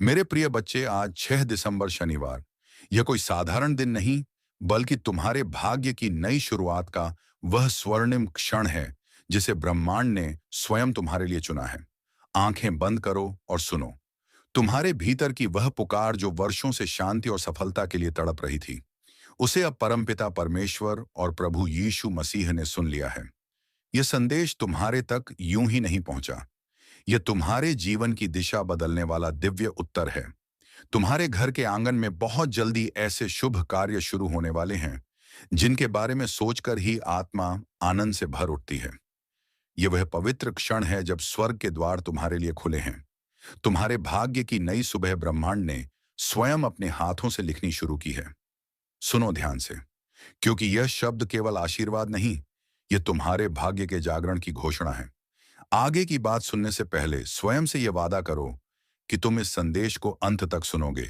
मेरे प्रिय बच्चे, आज 6 दिसंबर शनिवार। यह कोई साधारण दिन नहीं, बल्कि तुम्हारे भाग्य की नई शुरुआत का वह स्वर्णिम क्षण है जिसे ब्रह्मांड ने स्वयं तुम्हारे लिए चुना है। आंखें बंद करो और सुनो। तुम्हारे भीतर की वह पुकार जो वर्षों से शांति और सफलता के लिए तड़प रही थी, उसे अब परमपिता परमेश्वर और प्रभु यीशु मसीह ने सुन लिया है। यह संदेश तुम्हारे तक यूं ही नहीं पहुंचा। यह तुम्हारे जीवन की दिशा बदलने वाला दिव्य उत्तर है। तुम्हारे घर के आंगन में बहुत जल्दी ऐसे शुभ कार्य शुरू होने वाले हैं जिनके बारे में सोचकर ही आत्मा आनंद से भर उठती है। यह वह पवित्र क्षण है जब स्वर्ग के द्वार तुम्हारे लिए खुले हैं। तुम्हारे भाग्य की नई सुबह ब्रह्मांड ने स्वयं अपने हाथों से लिखनी शुरू की है। सुनो ध्यान से, क्योंकि यह शब्द केवल आशीर्वाद नहीं, यह तुम्हारे भाग्य के जागरण की घोषणा है। आगे की बात सुनने से पहले स्वयं से यह वादा करो कि तुम इस संदेश को अंत तक सुनोगे,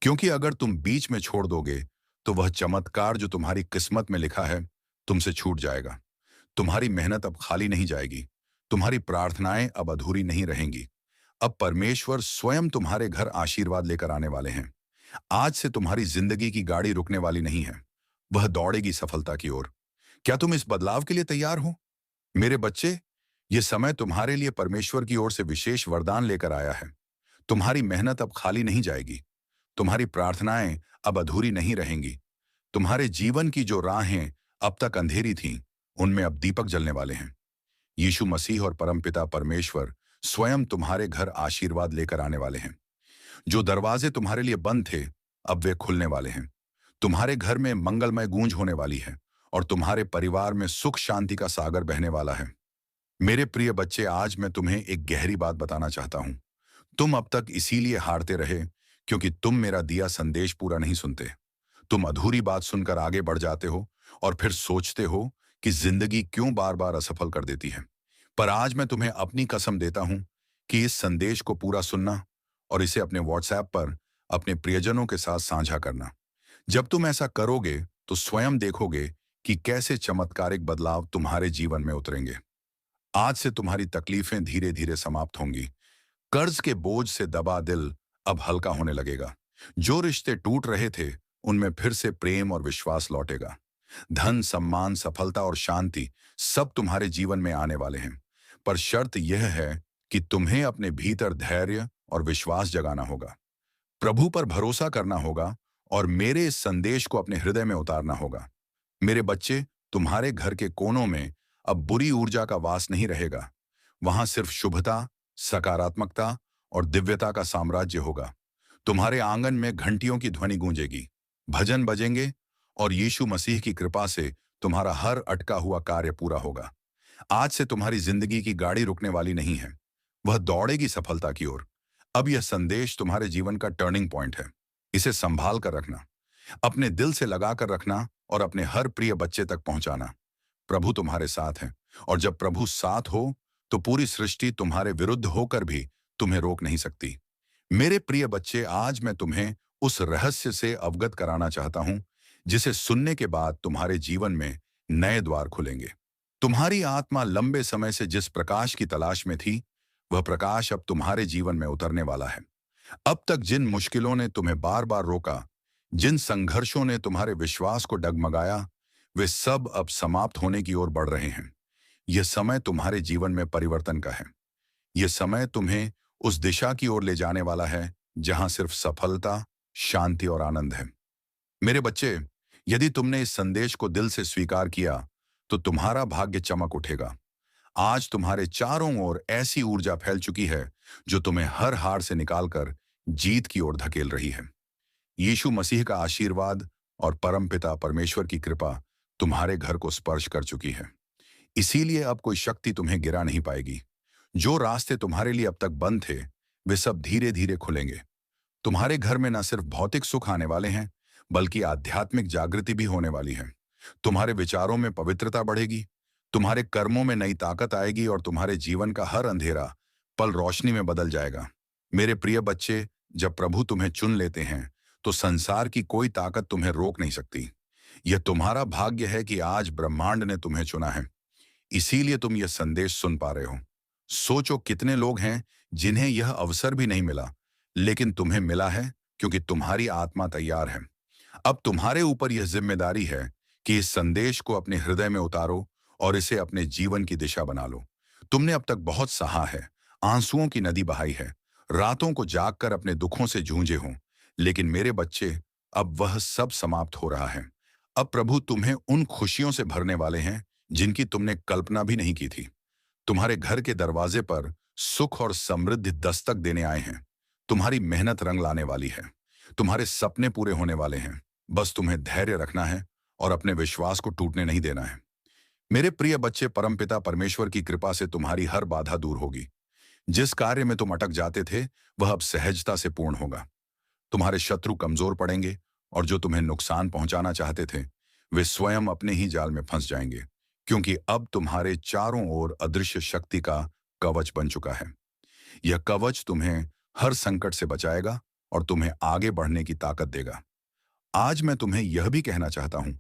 क्योंकि अगर तुम बीच में छोड़ दोगे तो वह चमत्कार जो तुम्हारी किस्मत में लिखा है तुमसे छूट जाएगा। तुम्हारी मेहनत अब खाली नहीं जाएगी, तुम्हारी प्रार्थनाएं अब अधूरी नहीं रहेंगी। अब परमेश्वर स्वयं तुम्हारे घर आशीर्वाद लेकर आने वाले हैं। आज से तुम्हारी जिंदगी की गाड़ी रुकने वाली नहीं है, वह दौड़ेगी सफलता की ओर। क्या तुम इस बदलाव के लिए तैयार हो? मेरे बच्चे, ये समय तुम्हारे लिए परमेश्वर की ओर से विशेष वरदान लेकर आया है। तुम्हारी मेहनत अब खाली नहीं जाएगी, तुम्हारी प्रार्थनाएं अब अधूरी नहीं रहेंगी। तुम्हारे जीवन की जो राहें अब तक अंधेरी थीं, उनमें अब दीपक जलने वाले हैं। यीशु मसीह और परमपिता परमेश्वर स्वयं तुम्हारे घर आशीर्वाद लेकर आने वाले हैं। जो दरवाजे तुम्हारे लिए बंद थे, अब वे खुलने वाले हैं। तुम्हारे घर में मंगलमय गूंज होने वाली है और तुम्हारे परिवार में सुख शांति का सागर बहने वाला है। मेरे प्रिय बच्चे, आज मैं तुम्हें एक गहरी बात बताना चाहता हूं। तुम अब तक इसीलिए हारते रहे क्योंकि तुम मेरा दिया संदेश पूरा नहीं सुनते। तुम अधूरी बात सुनकर आगे बढ़ जाते हो और फिर सोचते हो कि जिंदगी क्यों बार बार असफल कर देती है। पर आज मैं तुम्हें अपनी कसम देता हूं कि इस संदेश को पूरा सुनना और इसे अपने व्हाट्सएप पर अपने प्रियजनों के साथ साझा करना। जब तुम ऐसा करोगे तो स्वयं देखोगे कि कैसे चमत्कारिक बदलाव तुम्हारे जीवन में उतरेंगे। आज से तुम्हारी तकलीफें धीरे धीरे समाप्त होंगी। कर्ज के बोझ से दबा दिल अब हल्का होने लगेगा। जो रिश्ते टूट रहे थे, उनमें फिर से प्रेम और विश्वास लौटेगा। धन, सम्मान, सफलता और शांति सब तुम्हारे जीवन में आने वाले हैं। पर शर्त यह है कि तुम्हें अपने भीतर धैर्य और विश्वास जगाना होगा, प्रभु पर भरोसा करना होगा और मेरे इस संदेश को अपने हृदय में उतारना होगा। मेरे बच्चे, तुम्हारे घर के कोनों में अब बुरी ऊर्जा का वास नहीं रहेगा। वहां सिर्फ शुभता, सकारात्मकता और दिव्यता का साम्राज्य होगा। तुम्हारे आंगन में घंटियों की ध्वनि गूंजेगी, भजन बजेंगे और यीशु मसीह की कृपा से तुम्हारा हर अटका हुआ कार्य पूरा होगा। आज से तुम्हारी जिंदगी की गाड़ी रुकने वाली नहीं है, वह दौड़ेगी सफलता की ओर। अब यह संदेश तुम्हारे जीवन का टर्निंग पॉइंट है। इसे संभाल कर रखना, अपने दिल से लगा कर रखना और अपने हर प्रिय बच्चे तक पहुंचाना। प्रभु तुम्हारे साथ है और जब प्रभु साथ हो तो पूरी सृष्टि तुम्हारे विरुद्ध होकर भी तुम्हें रोक नहीं सकती। मेरे प्रिय बच्चे, आज मैं तुम्हें उस रहस्य से अवगत कराना चाहता हूं जिसे सुनने के बाद तुम्हारे जीवन में नए द्वार खुलेंगे। तुम्हारी आत्मा लंबे समय से जिस प्रकाश की तलाश में थी, वह प्रकाश अब तुम्हारे जीवन में उतरने वाला है। अब तक जिन मुश्किलों ने तुम्हें बार बार रोका, जिन संघर्षों ने तुम्हारे विश्वास को डगमगाया, वे सब अब समाप्त होने की ओर बढ़ रहे हैं। यह समय तुम्हारे जीवन में परिवर्तन का है। यह समय तुम्हें उस दिशा की ओर ले जाने वाला है जहां सिर्फ सफलता, शांति और आनंद है। मेरे बच्चे, यदि तुमने इस संदेश को दिल से स्वीकार किया तो तुम्हारा भाग्य चमक उठेगा। आज तुम्हारे चारों ओर ऐसी ऊर्जा फैल चुकी है जो तुम्हें हर हार से निकालकर जीत की ओर धकेल रही है। यीशु मसीह का आशीर्वाद और परमपिता परमेश्वर की कृपा तुम्हारे घर को स्पर्श कर चुकी है। इसीलिए अब कोई शक्ति तुम्हें गिरा नहीं पाएगी। जो रास्ते तुम्हारे लिए अब तक बंद थे, वे सब धीरे धीरे खुलेंगे। तुम्हारे घर में न सिर्फ भौतिक सुख आने वाले हैं, बल्कि आध्यात्मिक जागृति भी होने वाली है। तुम्हारे विचारों में पवित्रता बढ़ेगी, तुम्हारे कर्मों में नई ताकत आएगी और तुम्हारे जीवन का हर अंधेरा पल रोशनी में बदल जाएगा। मेरे प्रिय बच्चे, जब प्रभु तुम्हें चुन लेते हैं तो संसार की कोई ताकत तुम्हें रोक नहीं सकती। यह तुम्हारा भाग्य है कि आज ब्रह्मांड ने तुम्हें चुना है, इसीलिए तुम यह संदेश सुन पा रहे हो। सोचो कितने लोग हैं जिन्हें यह अवसर भी नहीं मिला, लेकिन तुम्हें मिला है क्योंकि तुम्हारी आत्मा तैयार है। अब तुम्हारे ऊपर यह जिम्मेदारी है कि इस संदेश को अपने हृदय में उतारो और इसे अपने जीवन की दिशा बना लो। तुमने अब तक बहुत सहा है, आंसुओं की नदी बहाई है, रातों को जागकर अपने दुखों से जूझे हो, लेकिन मेरे बच्चे, अब वह सब समाप्त हो रहा है। अब प्रभु तुम्हें उन खुशियों से भरने वाले हैं जिनकी तुमने कल्पना भी नहीं की थी। तुम्हारे घर के दरवाजे पर सुख और समृद्धि दस्तक देने आए हैं। तुम्हारी मेहनत रंग लाने वाली है। तुम्हारे सपने पूरे होने वाले हैं। बस तुम्हें धैर्य रखना है और अपने विश्वास को टूटने नहीं देना है। मेरे प्रिय बच्चे, परमपिता परमेश्वर की कृपा से तुम्हारी हर बाधा दूर होगी। जिस कार्य में तुम अटक जाते थे, वह अब सहजता से पूर्ण होगा। तुम्हारे शत्रु कमजोर पड़ेंगे और जो तुम्हें नुकसान पहुंचाना चाहते थे, वे स्वयं अपने ही जाल में फंस जाएंगे, क्योंकि अब तुम्हारे चारों ओर अदृश्य शक्ति का कवच बन चुका है। यह कवच तुम्हें हर संकट से बचाएगा और तुम्हें आगे बढ़ने की ताकत देगा। आज मैं तुम्हें यह भी कहना चाहता हूं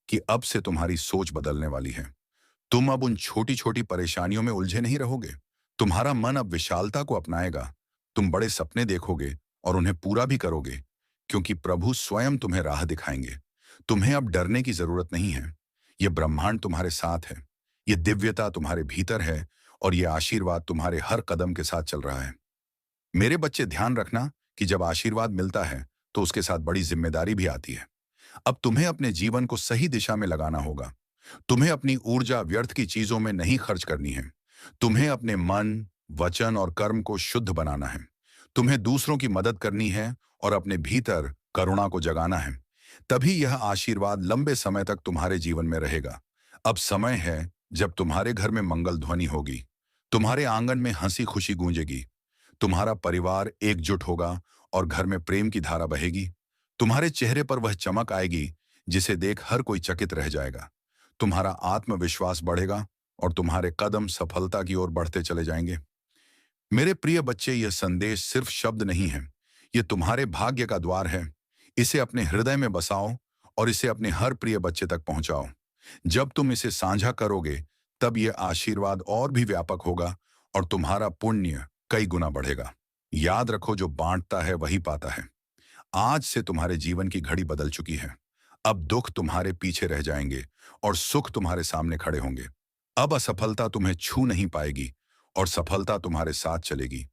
कि अब से तुम्हारी सोच बदलने वाली है। तुम अब उन छोटी छोटी परेशानियों में उलझे नहीं रहोगे। तुम्हारा मन अब विशालता को अपनाएगा। तुम बड़े सपने देखोगे और उन्हें पूरा भी करोगे, क्योंकि प्रभु स्वयं तुम्हें राह दिखाएंगे। तुम्हें अब डरने की जरूरत नहीं है। यह ब्रह्मांड तुम्हारे साथ है। यह दिव्यता तुम्हारे भीतर है और यह आशीर्वाद तुम्हारे हर कदम के साथ चल रहा है। मेरे बच्चे, ध्यान रखना कि जब आशीर्वाद मिलता है तो उसके साथ बड़ी जिम्मेदारी भी आती है। अब तुम्हें अपने जीवन को सही दिशा में लगाना होगा। तुम्हें अपनी ऊर्जा व्यर्थ की चीजों में नहीं खर्च करनी है। तुम्हें अपने मन, वचन और कर्म को शुद्ध बनाना है। तुम्हें दूसरों की मदद करनी है और अपने भीतर करुणा को जगाना है। तभी यह आशीर्वाद लंबे समय तक तुम्हारे जीवन में रहेगा। अब समय है जब तुम्हारे घर में मंगल ध्वनि होगी। तुम्हारे आंगन में हंसी खुशी गूंजेगी। तुम्हारा परिवार एकजुट होगा और घर में प्रेम की धारा बहेगी। तुम्हारे चेहरे पर वह चमक आएगी जिसे देख हर कोई चकित रह जाएगा। तुम्हारा आत्मविश्वास बढ़ेगा और तुम्हारे कदम सफलता की ओर बढ़ते चले जाएंगे। मेरे प्रिय बच्चे, यह संदेश सिर्फ शब्द नहीं है, यह तुम्हारे भाग्य का द्वार है। इसे अपने हृदय में बसाओ और इसे अपने हर प्रिय बच्चे तक पहुंचाओ। जब तुम इसे साझा करोगे, तब यह आशीर्वाद और भी व्यापक होगा और तुम्हारा पुण्य कई गुना बढ़ेगा। याद रखो, जो बांटता है वही पाता है। आज से तुम्हारे जीवन की घड़ी बदल चुकी है। अब दुख तुम्हारे पीछे रह जाएंगे और सुख तुम्हारे सामने खड़े होंगे। अब असफलता तुम्हें छू नहीं पाएगी और सफलता तुम्हारे साथ चलेगी।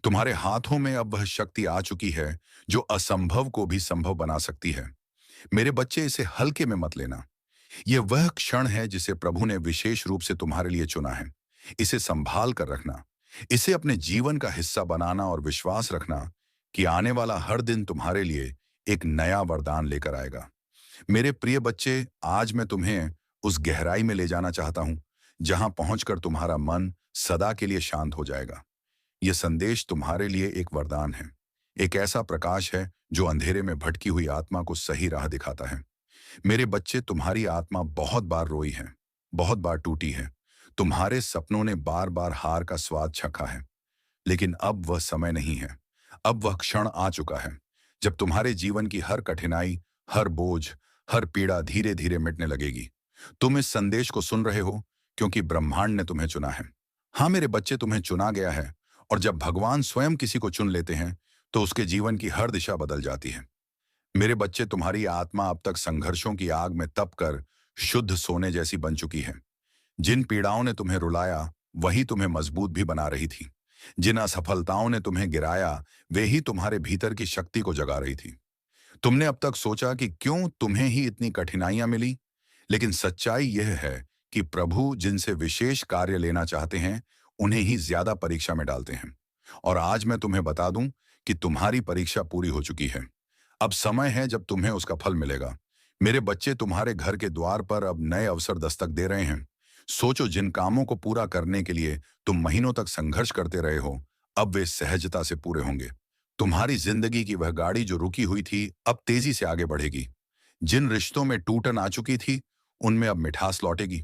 तुम्हारे हाथों में अब वह शक्ति आ चुकी है जो असंभव को भी संभव बना सकती है। मेरे बच्चे, इसे हल्के में मत लेना। यह वह क्षण है जिसे प्रभु ने विशेष रूप से तुम्हारे लिए चुना है। इसे संभाल कर रखना, इसे अपने जीवन का हिस्सा बनाना और विश्वास रखना कि आने वाला हर दिन तुम्हारे लिए एक नया वरदान लेकर आएगा। मेरे प्रिय बच्चे, आज मैं तुम्हें उस गहराई में ले जाना चाहता हूं जहां पहुंचकर तुम्हारा मन सदा के लिए शांत हो जाएगा। यह संदेश तुम्हारे लिए एक वरदान है, एक ऐसा प्रकाश है जो अंधेरे में भटकी हुई आत्मा को सही राह दिखाता है। मेरे बच्चे, तुम्हारी आत्मा बहुत बार रोई है, बहुत बार टूटी है। तुम्हारे सपनों ने बार बार हार का स्वाद चखा है, लेकिन अब वह समय नहीं है। अब वह क्षण आ चुका है जब तुम्हारे जीवन की हर कठिनाई, हर बोझ, हर पीड़ा धीरे धीरे मिटने लगेगी। तुम इस संदेश को सुन रहे हो क्योंकि ब्रह्मांड ने तुम्हें चुना है। हाँ मेरे बच्चे, तुम्हें चुना गया है, और जब भगवान स्वयं किसी को चुन लेते हैं तो उसके जीवन की हर दिशा बदल जाती है। मेरे बच्चे, तुम्हारी आत्मा अब तक संघर्षों की आग में तप कर शुद्ध सोने जैसी बन चुकी है। जिन पीड़ाओं ने तुम्हें रुलाया, वही तुम्हें मजबूत भी बना रही थी। जिन असफलताओं ने तुम्हें गिराया, वे ही तुम्हारे भीतर की शक्ति को जगा रही थी। तुमने अब तक सोचा कि क्यों तुम्हें ही इतनी कठिनाइयां मिली, लेकिन सच्चाई यह है कि प्रभु जिनसे विशेष कार्य लेना चाहते हैं, उन्हें ही ज्यादा परीक्षा में डालते हैं। और आज मैं तुम्हें बता दूं कि तुम्हारी परीक्षा पूरी हो चुकी है। अब समय है जब तुम्हें उसका फल मिलेगा। मेरे बच्चे, तुम्हारे घर के द्वार पर अब नए अवसर दस्तक दे रहे हैं। सोचो, जिन कामों को पूरा करने के लिए तुम महीनों तक संघर्ष करते रहे हो, अब वे सहजता से पूरे होंगे। तुम्हारी जिंदगी की वह गाड़ी जो रुकी हुई थी, अब तेजी से आगे बढ़ेगी। जिन रिश्तों में टूटन आ चुकी थी, उनमें अब मिठास लौटेगी।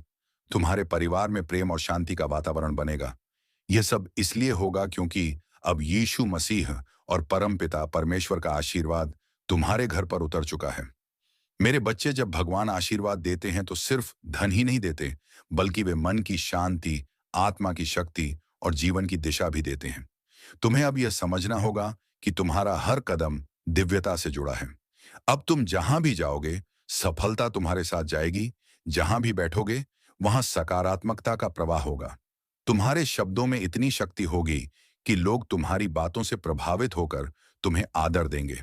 तुम्हारे परिवार में प्रेम और शांति का वातावरण बनेगा। यह सब इसलिए होगा क्योंकि अब यीशु मसीह और परमपिता परमेश्वर का आशीर्वाद तुम्हारे घर पर उतर चुका है। मेरे बच्चे, जब भगवान आशीर्वाद देते हैं तो सिर्फ धन ही नहीं देते, बल्कि वे मन की शांति, आत्मा की शक्ति और जीवन की दिशा भी देते हैं। तुम्हें अब यह समझना होगा कि तुम्हारा हर कदम दिव्यता से जुड़ा है। अब तुम जहां भी जाओगे, सफलता तुम्हारे साथ जाएगी। जहां भी बैठोगे, वहां सकारात्मकता का प्रवाह होगा। तुम्हारे शब्दों में इतनी शक्ति होगी कि लोग तुम्हारी बातों से प्रभावित होकर तुम्हें आदर देंगे।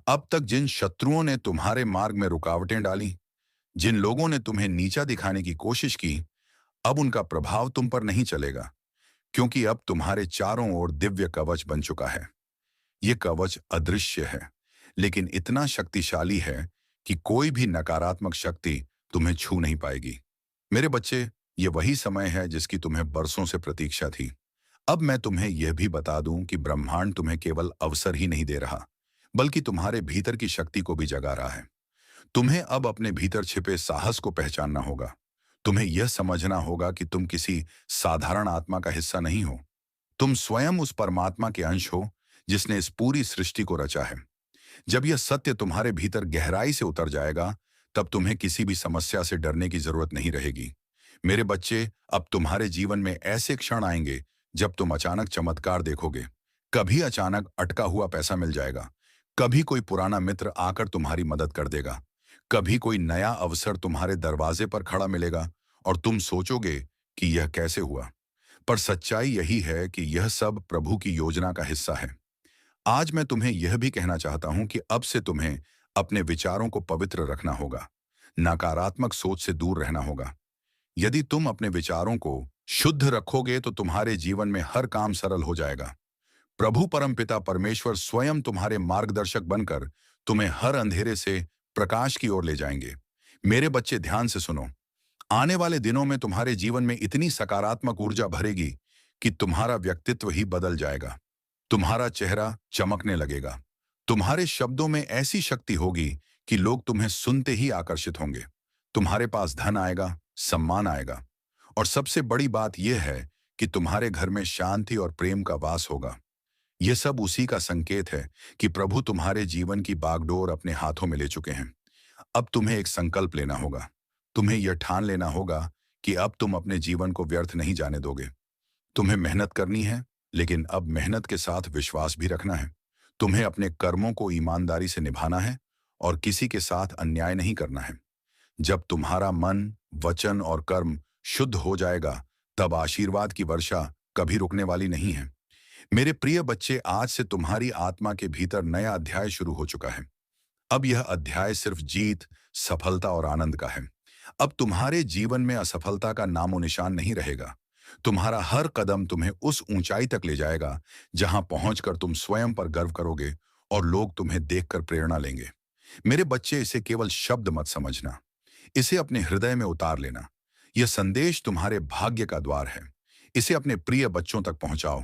अब तक जिन शत्रुओं ने तुम्हारे मार्ग में रुकावटें डाली, जिन लोगों ने तुम्हें नीचा दिखाने की कोशिश की, अब उनका प्रभाव तुम पर नहीं चलेगा, क्योंकि अब तुम्हारे चारों ओर दिव्य कवच बन चुका है। ये कवच अदृश्य है, लेकिन इतना शक्तिशाली है कि कोई भी नकारात्मक शक्ति तुम्हें छू नहीं पाएगी। मेरे बच्चे, ये वही समय है जिसकी तुम्हें बरसों से प्रतीक्षा थी। अब मैं तुम्हें यह भी बता दूं कि ब्रह्मांड तुम्हें केवल अवसर ही नहीं दे रहा, बल्कि तुम्हारे भीतर की शक्ति को भी जगा रहा है। तुम्हें अब अपने भीतर छिपे साहस को पहचानना होगा। तुम्हें यह समझना होगा कि तुम किसी साधारण आत्मा का हिस्सा नहीं हो। तुम स्वयं उस परमात्मा के अंश हो जिसने इस पूरी सृष्टि को रचा है। जब यह सत्य तुम्हारे भीतर गहराई से उतर जाएगा, तब तुम्हें किसी भी समस्या से डरने की जरूरत नहीं रहेगी। मेरे बच्चे, अब तुम्हारे जीवन में ऐसे क्षण आएंगे जब तुम अचानक चमत्कार देखोगे। कभी अचानक अटका हुआ पैसा मिल जाएगा, कभी कोई पुराना मित्र आकर तुम्हारी मदद कर देगा, कभी कोई नया अवसर तुम्हारे दरवाजे पर खड़ा मिलेगा और तुम सोचोगे कि यह कैसे हुआ। पर सच्चाई यही है कि यह सब प्रभु की योजना का हिस्सा है। आज मैं तुम्हें यह भी कहना चाहता हूं कि अब से तुम्हें अपने विचारों को पवित्र रखना होगा, नकारात्मक सोच से दूर रहना होगा। यदि तुम अपने विचारों को शुद्ध रखोगे तो तुम्हारे जीवन में हर काम सरल हो जाएगा। प्रभु परमपिता परमेश्वर स्वयं तुम्हारे मार्गदर्शक बनकर तुम्हें हर अंधेरे से प्रकाश की ओर ले जाएंगे। मेरे बच्चे, ध्यान से सुनो। आने वाले दिनों में तुम्हारे जीवन में इतनी सकारात्मक ऊर्जा भरेगी कि तुम्हारा व्यक्तित्व ही बदल जाएगा। तुम्हारा चेहरा चमकने लगेगा। तुम्हारे शब्दों में ऐसी शक्ति होगी कि लोग तुम्हें सुनते ही आकर्षित होंगे। तुम्हारे पास धन आएगा, सम्मान आएगा, और सबसे बड़ी बात यह है कि तुम्हारे घर में शांति और प्रेम का वास होगा। यह सब उसी का संकेत है कि प्रभु तुम्हारे जीवन की बागडोर अपने हाथों में ले चुके हैं। अब तुम्हें एक संकल्प लेना होगा। तुम्हें यह ठान लेना होगा कि अब तुम अपने जीवन को व्यर्थ नहीं जाने दोगे। तुम्हें मेहनत करनी है, लेकिन अब मेहनत के साथ विश्वास भी रखना है। तुम्हें अपने कर्मों को ईमानदारी से निभाना है और किसी के साथ अन्याय नहीं करना है। जब तुम्हारा मन, वचन और कर्म शुद्ध हो जाएगा, तब आशीर्वाद की वर्षा कभी रुकने वाली नहीं है। मेरे प्रिय बच्चे, आज से तुम्हारी आत्मा के भीतर नया अध्याय शुरू हो चुका है। अब यह अध्याय सिर्फ जीत, सफलता और आनंद का है। अब तुम्हारे जीवन में असफलता का नामो निशान नहीं रहेगा। तुम्हारा हर कदम तुम्हें उस ऊंचाई तक ले जाएगा जहां पहुंचकर तुम स्वयं पर गर्व करोगे और लोग तुम्हें देखकर प्रेरणा लेंगे। मेरे बच्चे, इसे केवल शब्द मत समझना, इसे अपने हृदय में उतार लेना। यह संदेश तुम्हारे भाग्य का द्वार है। इसे अपने प्रिय बच्चों तक पहुंचाओ,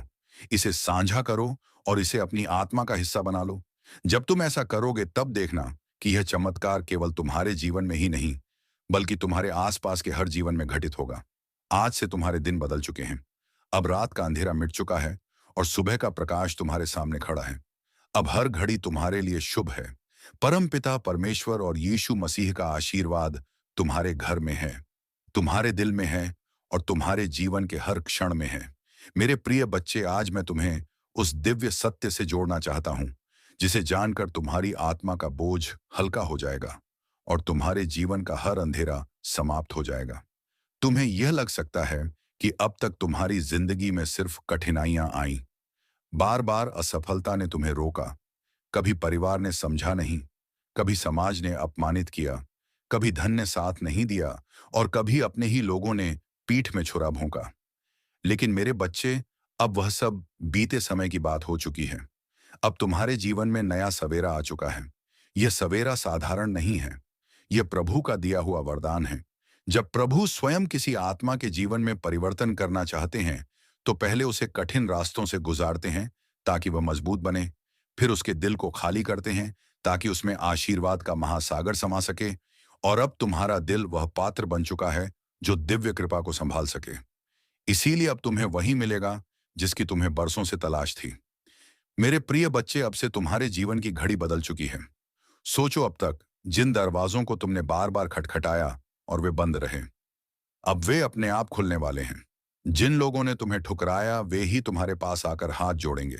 इसे साझा करो और इसे अपनी आत्मा का हिस्सा बना लो। जब तुम ऐसा करोगे, तब देखना कि यह चमत्कार केवल तुम्हारे जीवन में ही नहीं, बल्कि तुम्हारे आसपास के हर जीवन में घटित होगा। आज से तुम्हारे दिन बदल चुके हैं। अब रात का अंधेरा मिट चुका है और सुबह का प्रकाश तुम्हारे सामने खड़ा है। अब हर घड़ी तुम्हारे लिए शुभ है। परमपिता परमेश्वर और यीशु मसीह का आशीर्वाद तुम्हारे घर में है, तुम्हारे दिल में है और तुम्हारे जीवन के हर क्षण में है। मेरे प्रिय बच्चे, आज मैं तुम्हें उस दिव्य सत्य से जोड़ना चाहता हूं, जिसे जानकर तुम्हारी आत्मा का बोझ हल्का हो जाएगा और तुम्हारे जीवन का हर अंधेरा समाप्त हो जाएगा। तुम्हें यह लग सकता है कि अब तक तुम्हारी जिंदगी में सिर्फ कठिनाइयां आईं। बार बार असफलता ने तुम्हें रोका। कभी परिवार ने समझा नहीं, कभी समाज ने अपमानित किया, कभी धन ने साथ नहीं दिया और कभी अपने ही लोगों ने पीठ में छुरा भोंका। लेकिन मेरे बच्चे, अब वह सब बीते समय की बात हो चुकी है। अब तुम्हारे जीवन में नया सवेरा आ चुका है। यह सवेरा साधारण नहीं है, यह प्रभु का दिया हुआ वरदान है। जब प्रभु स्वयं किसी आत्मा के जीवन में परिवर्तन करना चाहते हैं, तो पहले उसे कठिन रास्तों से गुजारते हैं ताकि वह मजबूत बने। फिर उसके दिल को खाली करते हैं ताकि उसमें आशीर्वाद का महासागर समा सके। और अब तुम्हारा दिल वह पात्र बन चुका है जो दिव्य कृपा को संभाल सके। इसीलिए अब तुम्हें वही मिलेगा जिसकी तुम्हें बरसों से तलाश थी। मेरे प्रिय बच्चे, अब से तुम्हारे जीवन की घड़ी बदल चुकी है। सोचो, अब तक जिन दरवाजों को तुमने बार बार खटखटाया और वे बंद रहे, अब वे अपने आप खुलने वाले हैं। जिन लोगों ने तुम्हें ठुकराया, वे ही तुम्हारे पास आकर हाथ जोड़ेंगे।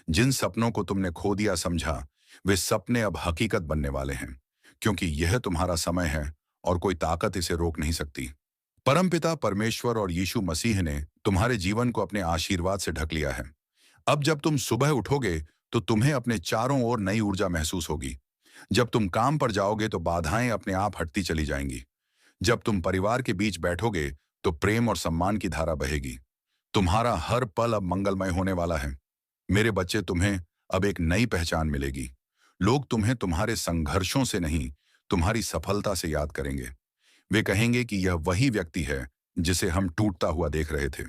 जिन सपनों को तुमने खो दिया समझा, वे सपने अब हकीकत बनने वाले हैं, क्योंकि यह तुम्हारा समय है और कोई ताकत इसे रोक नहीं सकती। परमपिता परमेश्वर और यीशु मसीह ने तुम्हारे जीवन को अपने आशीर्वाद से ढक लिया है। अब जब तुम सुबह उठोगे तो तुम्हें अपने चारों ओर नई ऊर्जा महसूस होगी। जब तुम काम पर जाओगे तो बाधाएं अपने आप हटती चली जाएंगी। जब तुम परिवार के बीच बैठोगे तो प्रेम और सम्मान की धारा बहेगी। तुम्हारा हर पल अब मंगलमय होने वाला है। मेरे बच्चे, तुम्हें अब एक नई पहचान मिलेगी। लोग तुम्हें तुम्हारे संघर्षों से नहीं, तुम्हारी सफलता से याद करेंगे। वे कहेंगे कि यह वही व्यक्ति है जिसे हम टूटता हुआ देख रहे थे,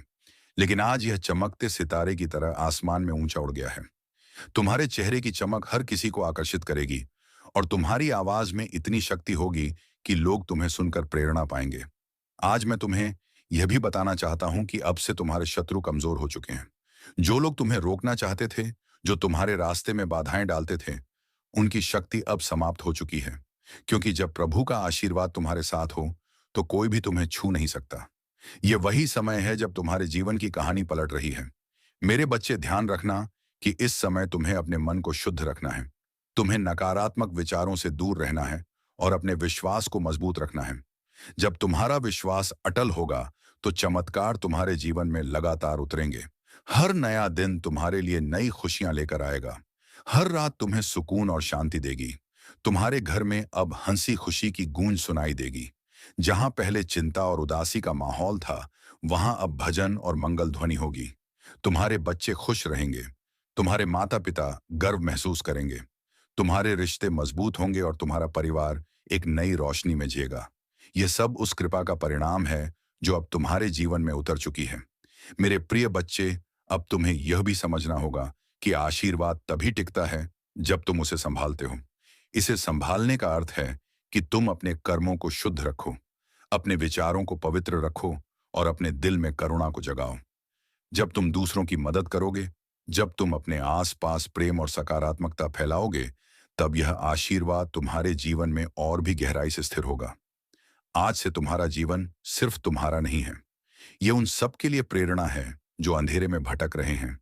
लेकिन आज यह चमकते सितारे की तरह आसमान में ऊंचा उड़ गया है। तुम्हारे चेहरे की चमक हर किसी को आकर्षित करेगी और तुम्हारी आवाज में इतनी शक्ति होगी कि लोग तुम्हें सुनकर प्रेरणा पाएंगे। आज मैं तुम्हें यह भी बताना चाहता हूं कि अब से तुम्हारे शत्रु कमजोर हो चुके हैं। जो लोग तुम्हें रोकना चाहते थे, जो तुम्हारे रास्ते में बाधाएं डालते थे, उनकी शक्ति अब समाप्त हो चुकी है, क्योंकि जब प्रभु का आशीर्वाद तुम्हारे साथ हो तो कोई भी तुम्हें छू नहीं सकता। ये वही समय है जब तुम्हारे जीवन की कहानी पलट रही है। मेरे बच्चे, ध्यान रखना कि इस समय तुम्हें अपने मन को शुद्ध रखना है। तुम्हें नकारात्मक विचारों से दूर रहना है और अपने विश्वास को मजबूत रखना है। जब तुम्हारा विश्वास अटल होगा तो चमत्कार तुम्हारे जीवन में लगातार उतरेंगे। हर नया दिन तुम्हारे लिए नई खुशियां लेकर आएगा। हर रात तुम्हें सुकून और शांति देगी। तुम्हारे घर में अब हंसी खुशी की गूंज सुनाई देगी। जहां पहले चिंता और उदासी का माहौल था, वहां अब भजन और मंगल ध्वनि होगी। तुम्हारे बच्चे खुश रहेंगे। तुम्हारे माता पिता गर्व महसूस करेंगे। तुम्हारे रिश्ते मजबूत होंगे और तुम्हारा परिवार एक नई रोशनी में जिएगा। यह सब उस कृपा का परिणाम है जो अब तुम्हारे जीवन में उतर चुकी है। मेरे प्रिय बच्चे, अब तुम्हें यह भी समझना होगा कि आशीर्वाद तभी टिकता है जब तुम उसे संभालते हो। इसे संभालने का अर्थ है कि तुम अपने कर्मों को शुद्ध रखो, अपने विचारों को पवित्र रखो और अपने दिल में करुणा को जगाओ। जब तुम दूसरों की मदद करोगे, जब तुम अपने आसपास प्रेम और सकारात्मकता फैलाओगे, तब यह आशीर्वाद तुम्हारे जीवन में और भी गहराई से स्थिर होगा। आज से तुम्हारा जीवन सिर्फ तुम्हारा नहीं है, ये उन सब के लिए प्रेरणा है जो अंधेरे में भटक रहे हैं।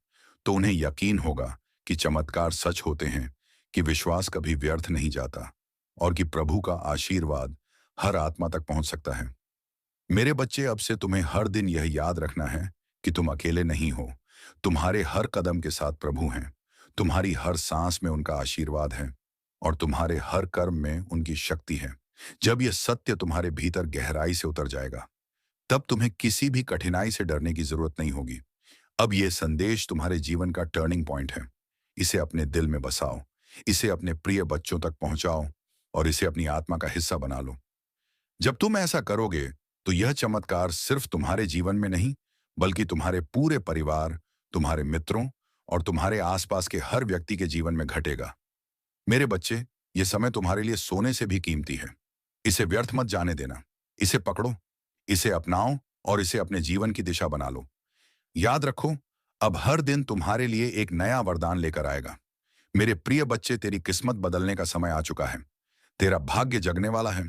तो उन्हें यकीन होगा कि चमत्कार सच होते हैं, कि विश्वास कभी व्यर्थ नहीं जाता और कि प्रभु का आशीर्वाद हर आत्मा तक पहुंच सकता है। मेरे बच्चे, अब से तुम्हें हर दिन यह याद रखना है कि तुम अकेले नहीं हो। तुम्हारे हर कदम के साथ प्रभु हैं। तुम्हारी हर सांस में उनका आशीर्वाद है और तुम्हारे हर कर्म में उनकी शक्ति है। जब यह सत्य तुम्हारे भीतर गहराई से उतर जाएगा, तब तुम्हें किसी भी कठिनाई से डरने की जरूरत नहीं होगी। अब यह संदेश तुम्हारे जीवन का टर्निंग पॉइंट है। इसे अपने दिल में बसाओ, इसे अपने प्रिय बच्चों तक पहुंचाओ और इसे अपनी आत्मा का हिस्सा बना लो। जब तुम ऐसा करोगे तो यह चमत्कार सिर्फ तुम्हारे जीवन में नहीं, बल्कि तुम्हारे पूरे परिवार, तुम्हारे मित्रों और तुम्हारे आसपास के हर व्यक्ति के जीवन में घटेगा। मेरे बच्चे, यह समय तुम्हारे लिए सोने से भी कीमती है। इसे व्यर्थ मत जाने देना। इसे पकड़ो, इसे अपनाओ और इसे अपने जीवन की दिशा बना लो। याद रखो, अब हर दिन तुम्हारे लिए एक नया वरदान लेकर आएगा। मेरे प्रिय बच्चे, तेरी किस्मत बदलने का समय आ चुका है। तेरा भाग्य जगने वाला है।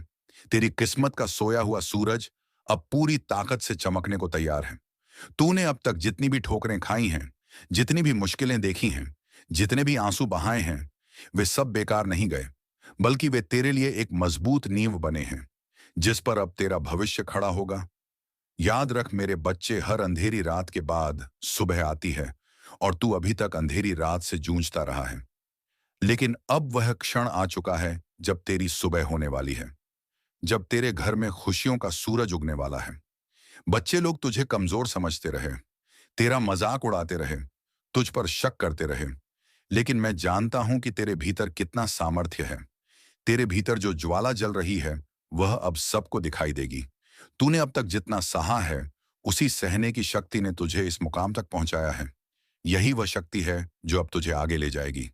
तेरी किस्मत का सोया हुआ सूरज अब पूरी ताकत से चमकने को तैयार है। तूने अब तक जितनी भी ठोकरें खाई हैं, जितनी भी मुश्किलें देखी हैं, जितने भी आंसू बहाए हैं, वे सब बेकार नहीं गए, बल्कि वे तेरे लिए एक मजबूत नींव बने हैं, जिस पर अब तेरा भविष्य खड़ा होगा। याद रख मेरे बच्चे, हर अंधेरी रात के बाद सुबह आती है और तू अभी तक अंधेरी रात से जूझता रहा है। लेकिन अब वह क्षण आ चुका है जब तेरी सुबह होने वाली है, जब तेरे घर में खुशियों का सूरज उगने वाला है। बच्चे लोग तुझे कमजोर समझते रहे, तेरा मजाक उड़ाते रहे, तुझ पर शक करते रहे, लेकिन मैं जानता हूं कि तेरे भीतर कितना सामर्थ्य है। तेरे भीतर जो ज्वाला जल रही है, वह अब सबको दिखाई देगी। तूने अब तक जितना सहा है, उसी सहने की शक्ति ने तुझे इस मुकाम तक पहुंचाया है। यही वह शक्ति है जो अब तुझे आगे ले जाएगी।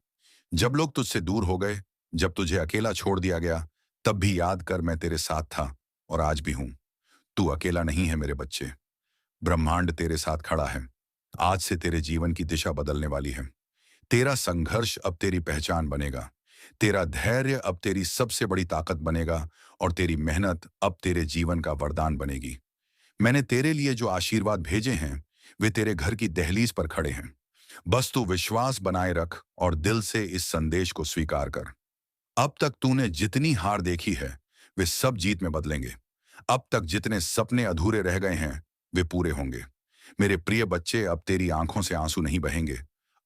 जब लोग तुझसे दूर हो गए, जब तुझे अकेला छोड़ दिया गया, तब भी याद कर, मैं तेरे साथ था और आज भी हूं। तू अकेला नहीं है मेरे बच्चे। ब्रह्मांड तेरे साथ खड़ा है। आज से तेरे जीवन की दिशा बदलने वाली है। तेरा संघर्ष अब तेरी पहचान बनेगा। तेरा धैर्य अब तेरी सबसे बड़ी ताकत बनेगा और तेरी मेहनत अब तेरे जीवन का वरदान बनेगी। मैंने तेरे लिए जो आशीर्वाद भेजे हैं, वे तेरे घर की दहलीज पर खड़े हैं। बस तू विश्वास बनाए रख और दिल से इस संदेश को स्वीकार कर। अब तक तूने जितनी हार देखी है, वे सब जीत में बदलेंगे। अब तक जितने सपने अधूरे रह गए हैं, वे पूरे होंगे। मेरे प्रिय बच्चे, अब तेरी आंखों से आंसू नहीं बहेंगे।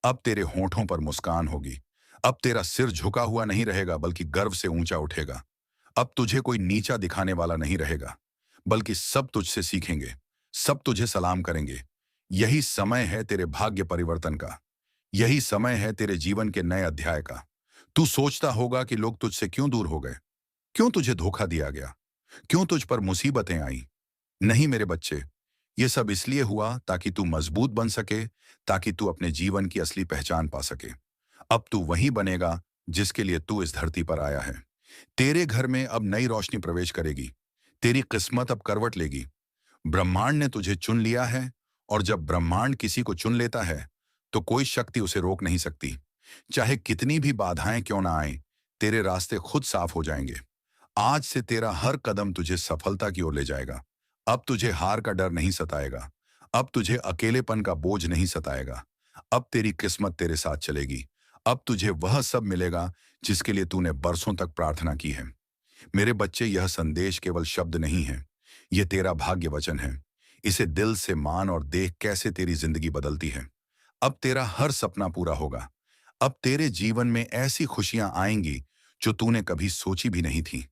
अब तेरे होठों पर मुस्कान होगी। अब तेरा सिर झुका हुआ नहीं रहेगा, बल्कि गर्व से ऊंचा उठेगा। अब तुझे कोई नीचा दिखाने वाला नहीं रहेगा, बल्कि सब तुझसे सीखेंगे, सब तुझे सलाम करेंगे। यही समय है तेरे भाग्य परिवर्तन का। यही समय है तेरे जीवन के नए अध्याय का। तू सोचता होगा कि लोग तुझसे क्यों दूर हो गए, क्यों तुझे धोखा दिया गया, क्यों तुझ पर मुसीबतें आई। नहीं मेरे बच्चे, ये सब इसलिए हुआ ताकि तू मजबूत बन सके, ताकि तू अपने जीवन की असली पहचान पा सके। अब तू वही बनेगा जिसके लिए तू इस धरती पर आया है। तेरे घर में अब नई रोशनी प्रवेश करेगी। तेरी किस्मत अब करवट लेगी। ब्रह्मांड ने तुझे चुन लिया है, और जब ब्रह्मांड किसी को चुन लेता है, तो कोई शक्ति उसे रोक नहीं सकती। चाहे कितनी भी बाधाएं क्यों ना आए, तेरे रास्ते खुद साफ हो जाएंगे। आज से तेरा हर कदम तुझे सफलता की ओर ले जाएगा। अब तुझे हार का डर नहीं सताएगा। अब तुझे अकेलेपन का बोझ नहीं सताएगा। अब तेरी किस्मत तेरे साथ चलेगी। अब तुझे वह सब मिलेगा जिसके लिए तूने बरसों तक प्रार्थना की है। मेरे बच्चे, यह संदेश केवल शब्द नहीं है, यह तेरा भाग्य वचन है। इसे दिल से मान और देख कैसे तेरी जिंदगी बदलती है। अब तेरा हर सपना पूरा होगा। अब तेरे जीवन में ऐसी खुशियां आएंगी जो तूने कभी सोची भी नहीं थी।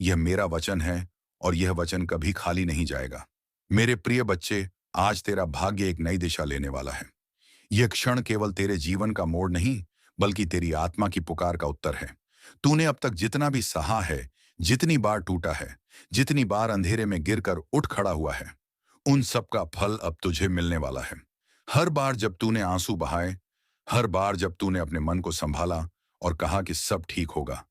यह मेरा वचन है, और यह वचन कभी खाली नहीं जाएगा। मेरे प्रिय बच्चे, आज तेरा भाग्य एक नई दिशा लेने वाला है। यह क्षण केवल तेरे जीवन का मोड़ नहीं, बल्कि तेरी आत्मा की पुकार का उत्तर है। तूने अब तक जितना भी सहा है, जितनी बार टूटा है, जितनी बार अंधेरे में गिरकर उठ खड़ा हुआ है, उन सब का फल अब तुझे मिलने वाला है। हर बार जब तूने आंसू बहाए, हर बार जब तूने अपने मन को संभाला और कहा कि सब ठीक होगा,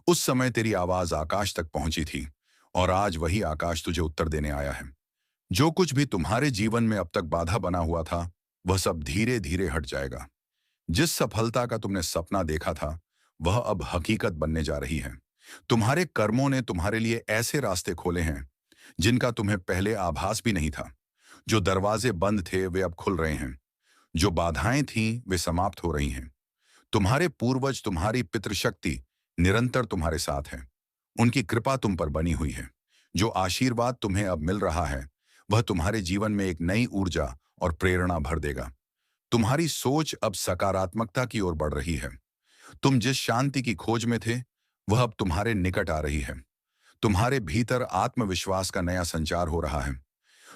उस समय तेरी आवाज आकाश तक पहुंची थी, और आज वही आकाश तुझे उत्तर देने आया है। जो कुछ भी तुम्हारे जीवन में अब तक बाधा बना हुआ था, वह सब धीरे धीरे हट जाएगा। जिस सफलता का तुमने सपना देखा था, वह अब हकीकत बनने जा रही है। तुम्हारे कर्मों ने तुम्हारे लिए ऐसे रास्ते खोले हैं जिनका तुम्हें पहले आभास भी नहीं था। जो दरवाजे बंद थे, वे अब खुल रहे हैं। जो बाधाएं थीं, वे समाप्त हो रही हैं। तुम्हारे पूर्वज, तुम्हारी पितृशक्ति निरंतर तुम्हारे साथ है। उनकी कृपा तुम पर बनी हुई है। जो आशीर्वाद तुम्हें अब मिल रहा है, वह तुम्हारे जीवन में एक नई ऊर्जा और प्रेरणा भर देगा। तुम्हारी सोच अब सकारात्मकता की ओर बढ़ रही है। तुम जिस शांति की खोज में थे, वह अब तुम्हारे निकट आ रही है। तुम्हारे भीतर आत्मविश्वास का नया संचार हो रहा है।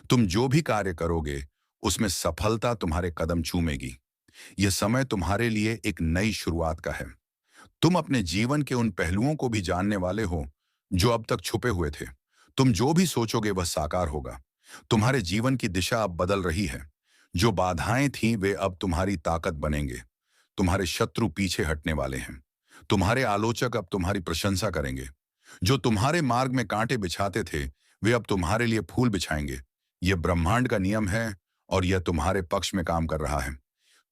तुम जो भी कार्य करोगे, उसमें सफलता तुम्हारे कदम चूमेगी। यह समय तुम्हारे लिए एक नई शुरुआत का है। तुम अपने जीवन के उन पहलुओं को भी जानने वाले हो जो अब तक छुपे हुए थे। तुम जो भी सोचोगे वह साकार होगा। तुम्हारे जीवन की दिशा अब बदल रही है। जो बाधाएं थीं, वे अब तुम्हारी ताकत बनेंगे। तुम्हारे शत्रु पीछे हटने वाले हैं। तुम्हारे आलोचक अब तुम्हारी प्रशंसा करेंगे। जो तुम्हारे मार्ग में कांटे बिछाते थे, वे अब तुम्हारे लिए फूल बिछाएंगे। यह ब्रह्मांड का नियम है, और यह तुम्हारे पक्ष में काम कर रहा है।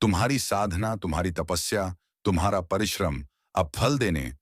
तुम्हारी साधना, तुम्हारी तपस्या, तुम्हारा परिश्रम अब फल देने